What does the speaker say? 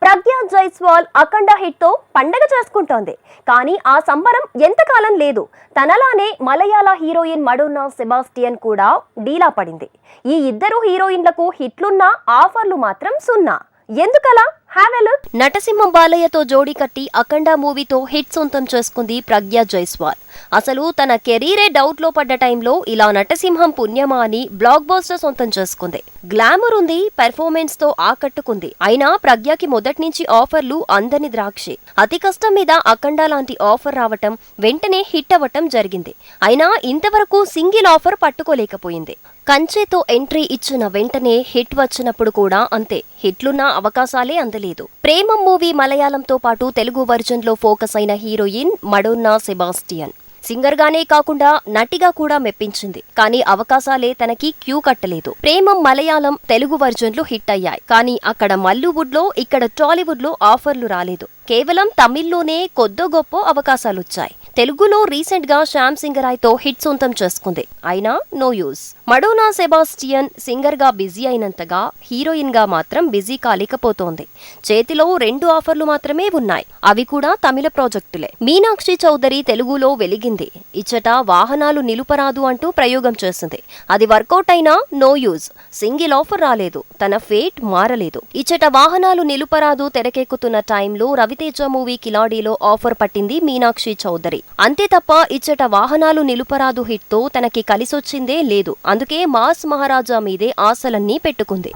ప్రగ్యా జైస్వాల్ అఖండ hit తో పండగ చేసుకుంటోంది. కానీ ఆ సంబరం ఎంతకాలం లేదు. తనలానే మలయాళ హీరోయిన్ మడోన్నా సెబాస్టియన్ కూడా డీలా పడింది. ఈ ఇద్దరు హీరోయిన్లకు హిట్లున్నా ఆఫర్లు మాత్రం సున్నా. ఎందుకలా? నటసింహం బాలయ్యతో జోడీ కట్టి అఖండ మూవీతో హిట్ సొంతం చేసుకుంది ప్రగ్యా జైస్వాల్. అసలు తన కెరీరే డౌట్ లో పడ్డ టైంలో ఇలా నటసింహం పుణ్యమా అని బ్లాక్ బస్టర్ సొంతం చేసుకుంది. గ్లామర్ ఉంది, పెర్ఫార్మెన్స్ తో ఆకట్టుకుంది. అయినా ప్రగ్యాకి మొదటి నుంచి ఆఫర్లు అందని ద్రాక్షి. అతి కష్టం మీద అఖండ లాంటి ఆఫర్ రావటం, వెంటనే హిట్ అవ్వటం జరిగింది. అయినా ఇంతవరకు సింగిల్ ఆఫర్ పట్టుకోలేకపోయింది. కంచెతో ఎంట్రీ ఇచ్చిన వెంటనే హిట్ వచ్చినప్పుడు కూడా అంతే. హిట్లున్న అవకాశాలే అందలేదు. ప్రేమం మూవీ మలయాళంతో పాటు తెలుగు వర్జన్ లో ఫోకస్ అయిన హీరోయిన్ మడోన్నా సెబాస్టియన్. సింగర్ గానే కాకుండా నటిగా కూడా మెప్పించింది. కానీ అవకాశాలే తనకి క్యూ కట్టలేదు. ప్రేమం మలయాళం, తెలుగు వర్జన్లు హిట్ అయ్యాయి. కానీ అక్కడ మల్లీవుడ్ లో, ఇక్కడ టాలీవుడ్ లో ఆఫర్లు రాలేదు. కేవలం తమిళ్లోనే కొద్దో గొప్ప అవకాశాలొచ్చాయి. తెలుగులో రీసెంట్ గా శ్యామ్ సింగరాయ్ తో హిట్ సొంతం చేసుకుంది. అయినా no use. Madonna Sebastian singer గా బిజీ అయినంతగా హీరోయిన్ గా మాత్రం బిజీ కాలేకపోతోంది. చేతిలో 2 ఆఫర్లు మాత్రమే ఉన్నాయి. అవి కూడా తమిళ ప్రాజెక్టులే. మీనాక్షి చౌదరి తెలుగులో వెలిగింది. ఇచ్చట వాహనాలు నిలుపరాదు అంటూ ప్రయోగం చేసింది. అది వర్కౌట్ అయినా నో యూజ్. సింగిల్ ఆఫర్ రాలేదు. తన ఫేట్ మారలేదు. ఇచ్చట వాహనాలు నిలుపరాదు తెరకెక్కుతున్న టైంలో రవితేజ మూవీ కిలాడీలో ఆఫర్ పట్టింది మీనాక్షి చౌదరి. అంతే తప్ప ఇచ్చట వాహనాలు నిలుపరాదు హిట్ తో తనకి కలిసొచ్చిందే లేదు. అందుకే మాస్ మహారాజా మీదే ఆశలన్నీ పెట్టుకుంది.